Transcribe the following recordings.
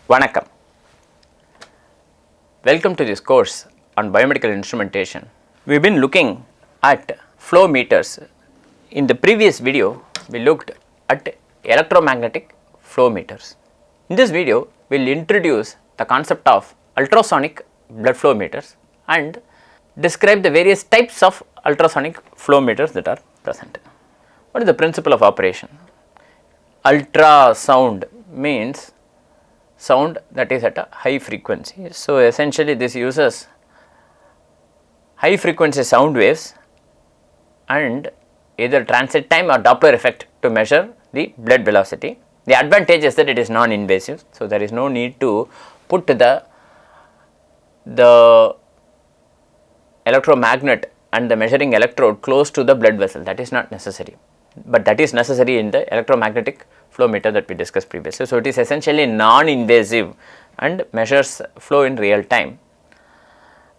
Vanakkam. Welcome to this course on biomedical instrumentation. We have been looking at flow meters. In the previous video, we looked at electromagnetic flow meters. In this video, we will introduce the concept of ultrasonic blood flow meters and describe the various types of ultrasonic flow meters that are present. What is the principle of operation? Ultrasound means sound that is at a high frequency. So, essentially this uses high frequency sound waves and either transit time or Doppler effect to measure the blood velocity. The advantage is that it is non-invasive. So, there is no need to put the electromagnet and the measuring electrode close to the blood vessel. That is not necessary, but that is necessary in the electromagnetic flow meter that we discussed previously. So, it is essentially non-invasive and measures flow in real time,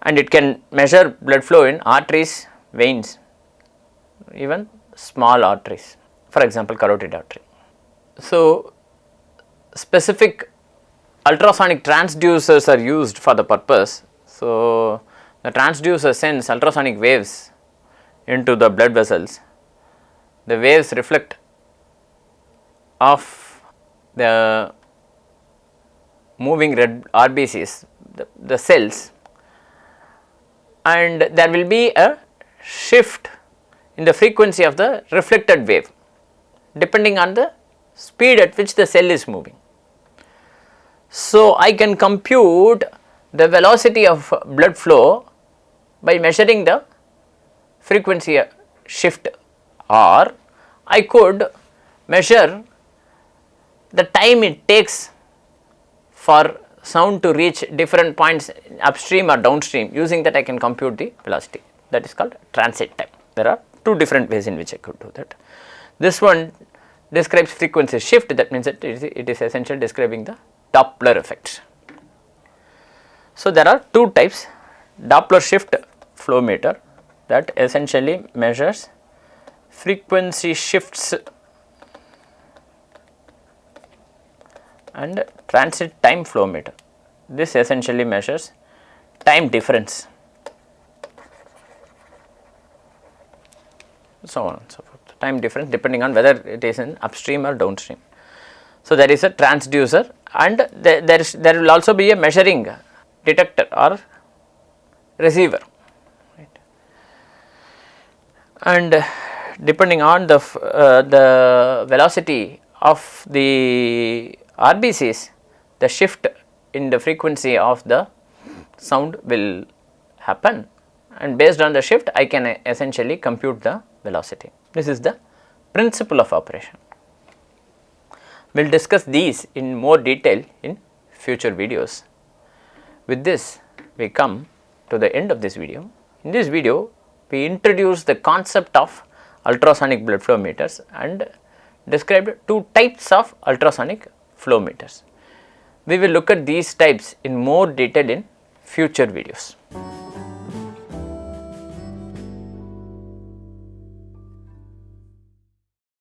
and it can measure blood flow in arteries, veins, even small arteries, for example carotid artery. So, specific ultrasonic transducers are used for the purpose. So, the transducer sends ultrasonic waves into the blood vessels. The waves reflect off the moving red RBCs, the cells, and there will be a shift in the frequency of the reflected wave depending on the speed at which the cell is moving. So, I can compute the velocity of blood flow by measuring the frequency shift, or I could measure the time it takes for sound to reach different points upstream or downstream. Using that I can compute the velocity, that is called transit time. There are two different ways in which I could do that. This one describes frequency shift, that means that it is essentially describing the Doppler effect. So, there are two types: Doppler shift flow meter that essentially measures frequency shifts, and transit time flow meter. This essentially measures time difference, so on and so forth, time difference depending on whether it is in upstream or downstream. So, there is a transducer, and there will also be a measuring detector or receiver, right. And depending on the velocity of the RBCs, the shift in the frequency of the sound will happen, and based on the shift I can essentially compute the velocity. This is the principle of operation. We will discuss these in more detail in future videos. With this, we come to the end of this video. In this video, we introduced the concept of ultrasonic blood flow meters and described two types of ultrasonic flow meters. We will look at these types in more detail in future videos.